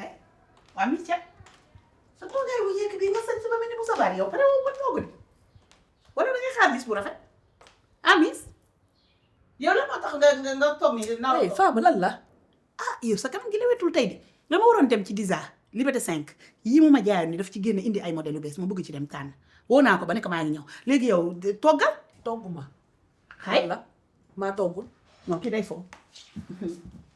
ay waa mi ca sa toogaay bu yëkk bi nga sañ si ba mel ni bu sabaar yow pare woo ba toogu de wala da ngay xaar bis bu rafet amis yow la moo tax nga toog ni naa la Fama lan la ah yow sa kanam gi la wetul tey de dama waroon dem ci Diza Liberté 5 yii mu ma jaayoon ni daf ci génn indi ay modèle yu bees ma bëgg ci dem tànn woo naa ko ba ne ko maa ngi ñëw léegi yow toggal togguma xay la maa toggul non ki day foofu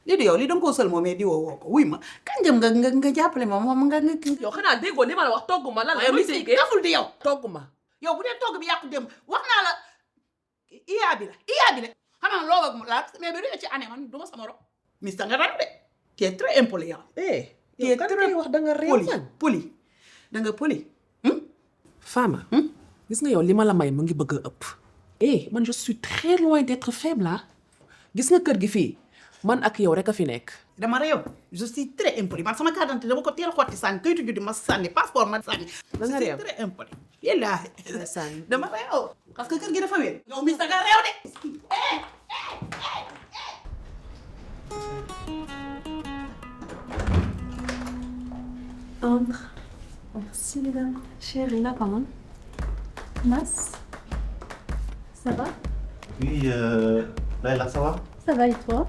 lii di yow lii danga koo sël moom mais di woo ko wuy ma kan jëm nga jàppale ma moom nga yow xanaa déggoo li ma la wax togguma lan la yow li si kaful di yow togguma yow bu dee togg bi yàqu dem wax naa la iyaa bi la xanaa loo ak la mais bi du ci année man du ma sama ro mis nga ran de tu es très impoli yow tu es très wax da nga réew poli Fama gis nga yow li ma la may mu ngi bëgg a ëpp man je suis très loin d'être faible gis nga kër gi fii man ak yow rek a fi nekk dama réew je suis très impoli man sama carte d'identité dama ko teel xotti sànni kayitu juddu ma sànni passeport ma sànni da nga réew très impoli yellaahi sànni dama réew parce que kër gi dafa wér yow mis nga réew de Entre. Merci, mesdames. Chérie, là, pardon. Mas. Ça va? Oui, Laila, ça va? Ça va et toi?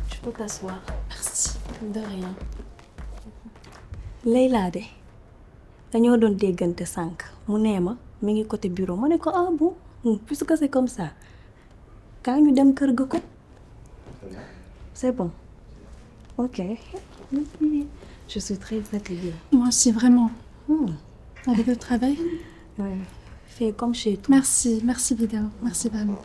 Tu peux t'asseoir. Merci. De rien. Layla de dañoo doon déggante sànq mu nee ma mi ngi côté bureau ma ne ko ah bon puisque c'est comme ça kaa ñu dem kër ga ko c'est bon ok je suis très fatiguée. Moi aussi, vraiment. Avec le travail. Ouais. Fais comme chez toi. Merci Vidéo. Merci vraiment.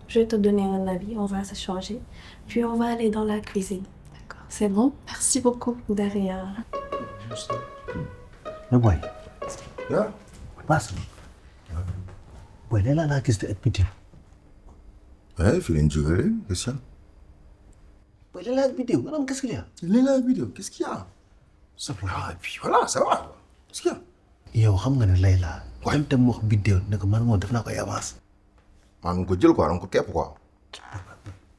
Je vais te donner un avis, on va se changer, puis on va aller dans la cuisine. D'accord. C'est bon? Merci beaucoup. De rien. Mais boy. Yeah. Passe. Boy, Laila laa gis te ak Biddew. Ouais, fii lañ jógee rek, qu'est-ce qu'il y a? Boy, Laila ak Biddew, maanaam qu'est-ce qu'il y a? Laila ak Biddew, qu'est-ce qu'il y a? Ça va. Ah, et puis voilà, ça va. Qu'est-ce qu'il y a? Yow xam nga ne Laila. waaye tam mu wax Biddew ne ko man moom def naa ko ay avance. maa ngi ko jël quoi, danga ko képp quoi.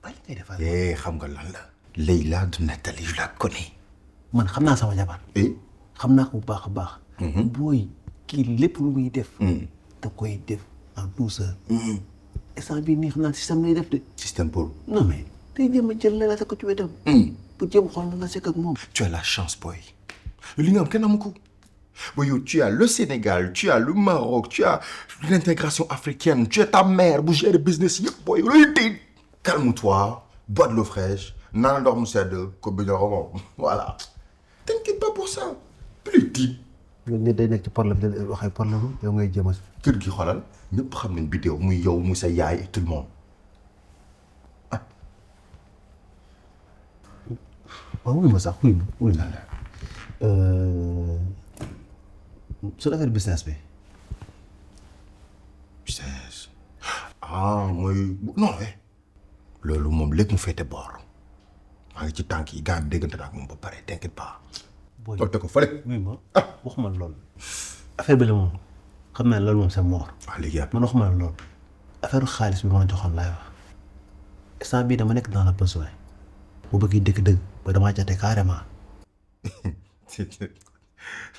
Bàyyi ngay defal. Xam nga lan la. Laila du Nathalie, je la connais. man xam naa sama jabar. xam naa ko bu baax a baax. booy kii lépp lu muy def. da koy def en douceur. instant bii nii xam naa système lay def de. Système pour. non mais tey jéem a jël Laila sa ko ci wetam. pour jéem xool na nga sekk ak moom. Tu as la chance, boy. li nga am kenn amu ko. Boy, tu as le Sénégal, tu as le Maroc, tu as l'intégration africaine, tu as ta mère bu gère business yëpp boy. Calme-toi, bois de l'eau fraîche, naan ndox mu sedd ko bi ñoo ko voilà. T'inquiète pas pour ça. Plus deep. loolu nit day nekk ci problème da wax ay problème yow ngay jéem a. kër gi xoolal ñëpp xam nañ Biddew muy yow muy sa yaay et tout le monde. waaw wuy ma sax wuy ma. sur affaire business bi. business. mooy non loolu moom léegi mu féete boor maa ngi ci tànk yi gars yi déggante ak moom ba pare t'inquiète pas. booy te ko fële. wuy ma waxuma loolu. affaire bi la moom xam naa loolu moom c'est mort. waaw léegi man waxuma la loolu. affaire xaalis bi ma la joxoon laay wax. instant bii dama nekk dans le besoin. bu bëgg dëgg-dëgg ba damaa jate carrément.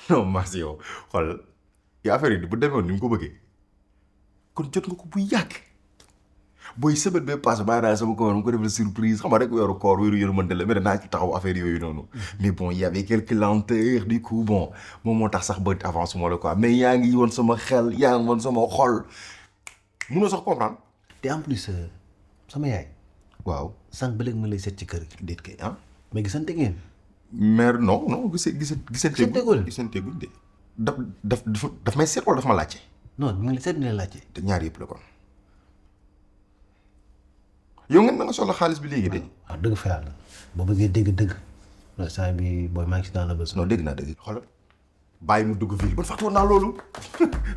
non merci yow xool yi affaire yi bu demewoon ni mu ko bëggee kon jot nga ko bu yàgg booy semaine bee passé bàyyi naa sama ko ko defal surprise xam nga rek weeru koor weeru yërmande la mais danaa ci taxaw affaire yooyu noonu mais bon y avait quelques lenteurs du coup bon moom moo tax sax ba avance moo la quoi mais yaa ngi woon sama xel yaa ngi woon sama xol munoo sax comprendre. te en plus sama yaay. waaw sànq ba léegi ma lay seet ci kër gi. déet kay mais gisante ngeen. mère non gisante guñ de daf may seet wala daf ma laajte. non mu ngi la seet ni la laajte. te ñaar yëpp la kon yow ngeen na nga soxla xaalis bi léegi de. waaw dëgg fa yàlla boo bëggee dégg-dëgg loolu saa bi booy maa ngi si dans la bés. non dégg naa dëgg xoolal bàyyi mu dugg ville man fàtte woon naa loolu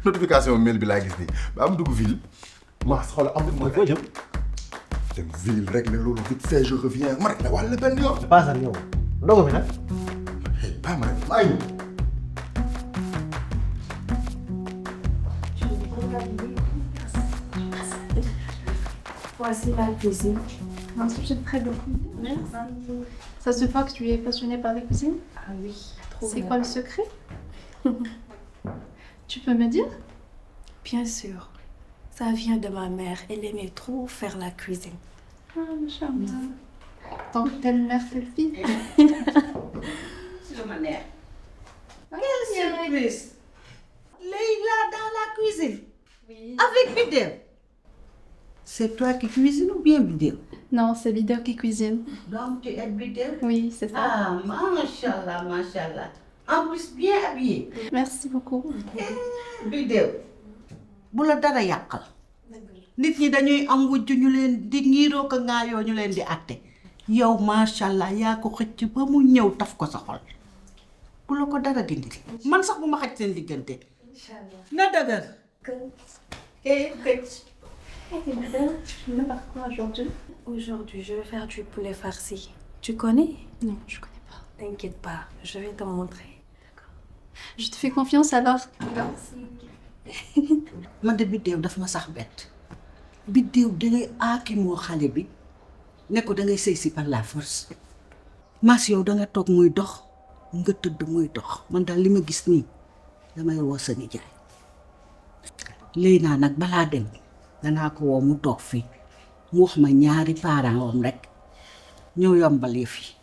notification mail bi laa gis nii ba am dugg ville maa xoolal am na foo jëm. dem ville rek ne loolu vite fait je reviens ma rek ne wàll benn yoon. paasal yow ndogu bi nag. bàyyi ma rek maa ngi Voici la cuisine. J'aime très beaucoup. Merci. Ça se voit que tu es passionnée par la cuisine. Ah oui, trop C'est bien. quoi le secret? Tu peux me dire? Bien sûr. Ça vient de ma mère. Elle aimait trop faire la cuisine. Ah, Inch'Allah. Tant que telle mère, telle fille. C'est ma mère. Quelle surprise! Leïla dans la cuisine. Oui. Avec Bidéo. C'est toi qui cuisines ou bien Bidéo? Non, c'est Vidéo qui cuisine. Donc tu es Bidéo? Oui, c'est ça. Ah, machallah, machallah. En plus, bien habillé. Merci beaucoup. Bidéo. Bu la dara yàqal. Nit ñi dañuy am wujj ñu leen di ngiiroo ko ngaayoo ñu leen di àtte. Yow machallah yaa ko xëcc ba mu ñëw taf ko sa xol. Bu la ko dara dindil. Man sax bu ma xaj seen diggante. Na dëgër. Xëcc. Tu veux faire quoi aujourd'hui? Aujourd'hui, je vais faire du poulet farci. Tu connais? Non, je connais pas. T'inquiète pas, je vais te montrer. Je te fais confiance alors. Man de Bidéo daf ma sax bett. Bidéo dangay aaki moo xale bi ne ko dangay sëy si par la force. Mas yow danga toog muy dox nga tëdd muy dox man daal li ma gis nii damay woo sa nijaay. Léegi naa nag balaa dem danaa ko woo mu toog fii mu wax ma ñaari parents am rek ñëw yombal yëf yi.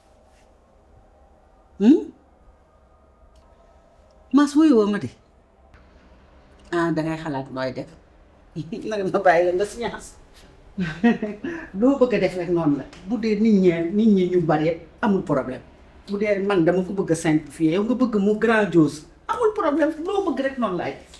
Mas wuyu woo ma de. Ah dangay xalaat nooy def nag ma bàyyi la nga science loo bëgg a def rek noonu la bu dee nit ñi ñu bari amul problème bu dee man dama ko bëgg a simplifier yow nga bëgg mu grandiose amul problème loo bëgg rek noonu laay def.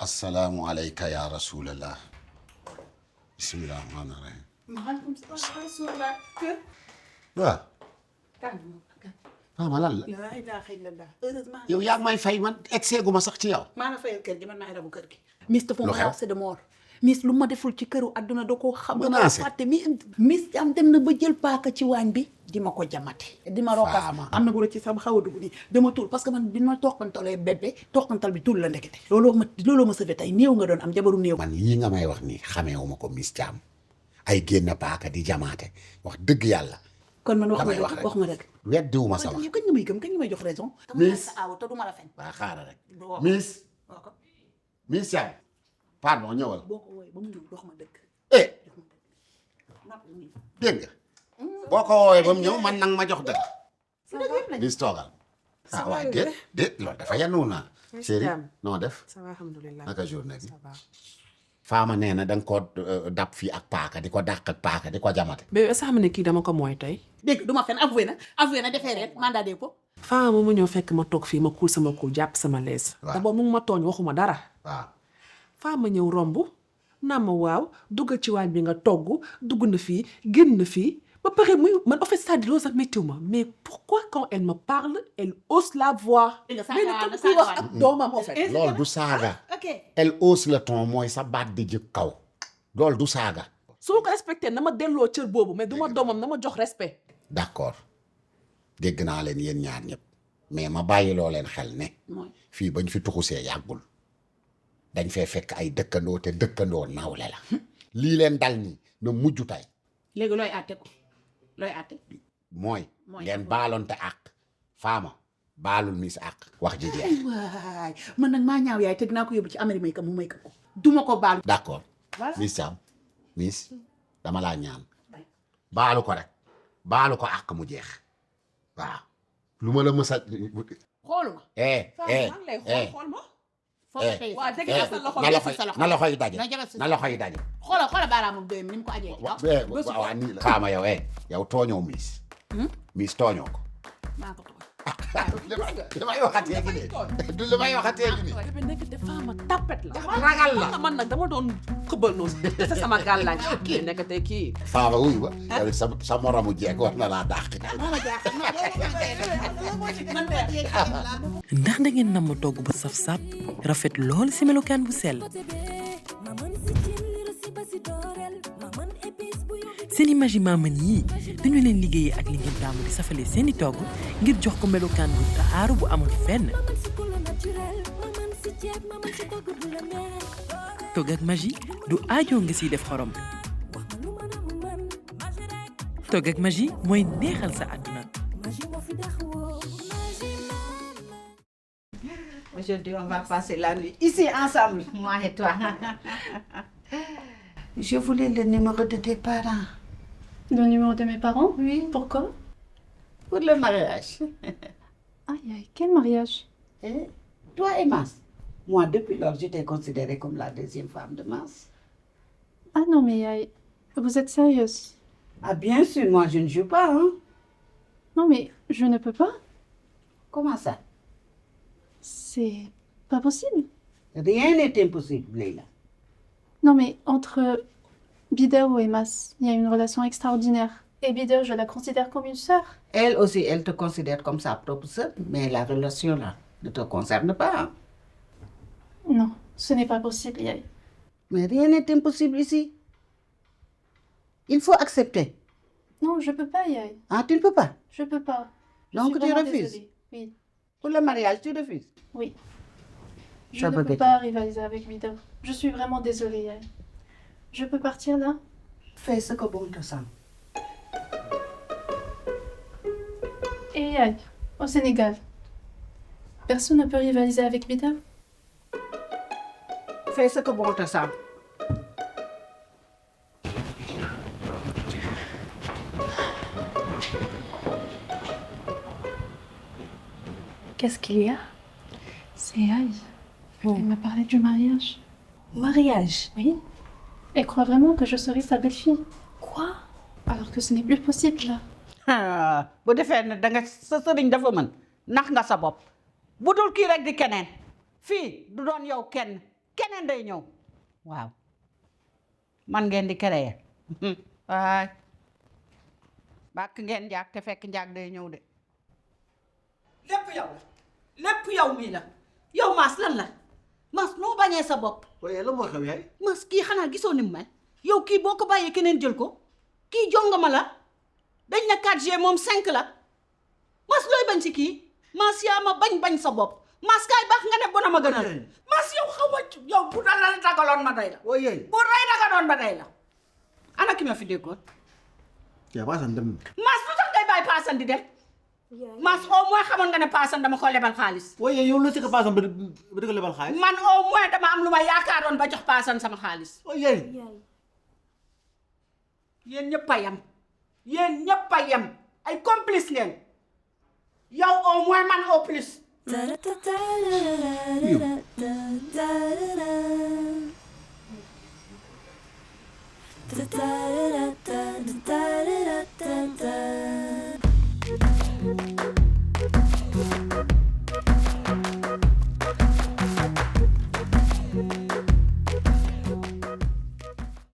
Assalaamu alayka ya rasulallah. Bismillah rahmaani rahim. maaleykum salaam. waaw. waaw ma lan la. laa ilaaha illallah. heureusement. yow yaa ngi may fay man excès gu ma sax ci yow. maa la fayal kër gi man maay rabu kër gi. Miss dafa Lu xew? menacé de mort. Miss lu ma deful ci këru àdduna da koo xam. Menacé? fàtte Miss am dem na ba jël paaka ci waañ bi di ma ko jamate. di ma rokas Faama. am na bu ci sama xaw a dugg nii dama tuul parce que man bi ma toqantalee bébé toqantal bi tuul la ndekete. looloo ma sauvé tey néew nga doon am jabaru néew. man yii nga may wax nii xameewuma ko Miss Thiam ay génn paaka di jamaate wax dëgg yàlla. kon man wax damay ma wax dëgg rek. wax ma dëgg. weddiwuma sa wax. yow kañ nga may gëm kañ nga may jox raison. Miss. sa aaw te du ma la fen. waa xaaral rek. Waaw. Miss. Miss Thiam. pardon ñëwal. boo ko wooyee ba mu ñëw wax ma dëgg. eh dégg nga boo ko woowee ba mu ñëw man nag ma jox dëgg. Miss toogal. ah waay déet loolu dafa yanuwul naa. chéri noo def. ça va alhamdulilah. naka journée bi. Faama nee na da nga koo dab fii ak paaka di ko dàq ak paaka di ko jamate. bébé est-ce que xam ne kii dama ko mooy tey. dégg du ma fen avoué na defee ren mandat dépôt. Fama mu ñëw fekk ma toog fii ma kuul sama kuul jàpp sama lees. Waaw. d'abord mu ngi ma tooñ waxuma dara. waaw. Fama ñëw romb naa ma waaw duggal ci waañ bi nga togg dugg na fii génn na fii ba pare muy man en fait c'est-à-dire loolu sax méttiw ma mais pourquoi quand elle me parle elle hausse la voix. mais nag comme kuy wax ak doomam en fait. loolu du saaga. ok elle hausse le ton mooy sa baat di jëkk kaw. loolu du saaga. su ma ko respecté na ma delloo cër boobu mais du ma doomam na ma jox respect. d'accord dégg naa leen yéen ñaar ñëpp mais ma bàyyi loo leen xel ne. fii bañ fi tuxusee yàggul. dañ fee fekk ay dëkkandoo te dëkkandoo nawle la. lii leen dal nii na mujj tay. léegi looy àtte ko looy àtte. mooy ngeen baaloonte àq. Fama baalul Miss àq. wax ji jeex. waay man nag maa ñaaw yaay te dinaa ko yóbbu ci Amérique may ka mu may ka ko. duma ko baal. d'accord Miss Thiam Miss dama laa ñaan baalu ko rek baalu ko àq mu jeex waaw lu ma la mës a. xooluma. xool ma. waaw dégg naa sa loxo na loxo yi daje na loxo yi daje. xoolal baaraamam doy mi ni mu ko ajee. waaw nii la xaama yow yow tooñoo Miss. Miss tooñoo ko. maa ko tooñ. li may waxatee gi de du li may waxatee gi de. bébé nekk te Fama tapet la. ragal la man nag dama doon xëbal noonu te sama gàllaaj kii nekk te kii. Fama wuy ba yow sa moromu jeeg war na laa dàq. ndax da ngeen namm togg bu saf sap rafet lool ci melokaan bu sell. seeni magi maman yi dañu leen liggéeyee ak li ngeen taamu di safalee seeni togg ngir jox ko melokaan bu taaru bu amul fenn. togg ak magi du aajoo nga siy def xorom. togg ak magi mooy neexal sa àdduna. Aujourd'hui, on va passer la nuit ici ensemble, moi et toi. Je voulais le numéro de tes parents. Le numéro de mes parents? Oui. Pourquoi? Pour le mariage. Aïe, aïe, quel mariage? Et toi et Mas. Moi, depuis lors, je t'ai considérée comme la deuxième femme de Mas. Ah non, mais aïe, vous êtes sérieuse? Ah bien sûr, moi je ne joue pas, hein. Non, mais je ne peux pas. Comment ça? C'est pas possible. Rien n'est impossible, Leila. Non, mais entre Bidero et Mas, il y a une relation extraordinaire. Et Bidero, je la considère comme une sœur. Elle aussi, elle te considère comme sa propre sœur, mais la relation là ne te concerne pas. Hein? Non, ce n'est pas possible, Yaye. Mais rien n'est impossible ici. Il faut accepter. Non, je peux pas, Yaye. Ah, tu ne peux pas? Je peux pas. Donc suis tu vraiment refuses? désolée. Oui. Pour le mariage, tu refuses? Oui. Je Ça ne peut peux être. pas rivaliser avec Bidero. Je suis vraiment désolée, Yaye. Je peux partir là? Fais ce que bon te semble. Et Yaye, au Sénégal, personne ne peut rivaliser avec Bidero? Fais ce que bon te semble. Qu'est-ce qu'il y a? C'est Yaye. Elle m'a parlé du mariage. Mariage? Oui. Elle croit vraiment que je serai sa belle-fille. Quoi? Alors que ce n'est plus possible là. bu defee ne danga sa sëriñ dafa mën nax nga sa bopp bu dul kii rek di keneen fii du doon yow keneen day ñëw waaw man ngeen di créer waay bàkk ngeen njaag te fekk njaag day ñëw de lépp yow la lépp yow mii la yow Mass lan la Mass noo bañee sa bopp waaye la moo xew yaay. Mass kii xanaa gisoo ni mu mel yow kii boo ko bàyyee keneen jël ko kii jongama la dañ na 4G moom 5 la Mass looy bañ si kii Mass yaa ma bañ sa bopp Mass kaay baax nga ne bona ma gënal Mass yow xaw ma yow bu dal la dagaloon ma day la waaye. bu rey dagaloon ma day la ana ki ma fi déggoon yaa paasan dem. Mass lu tax ngay bàyyi paasan di dem Mass au moins xamoon nga ne paasan dama ko lebal xaalis waaye yow la ci ko paasan ba di ko lebal xaalis. man au moins dama am lu ma yaakaaroon ba jox paasan sama xaalis waaye. yéen ñëpp a yem yéen ñëpp a yem ay complice ngeen yow au moins man au plus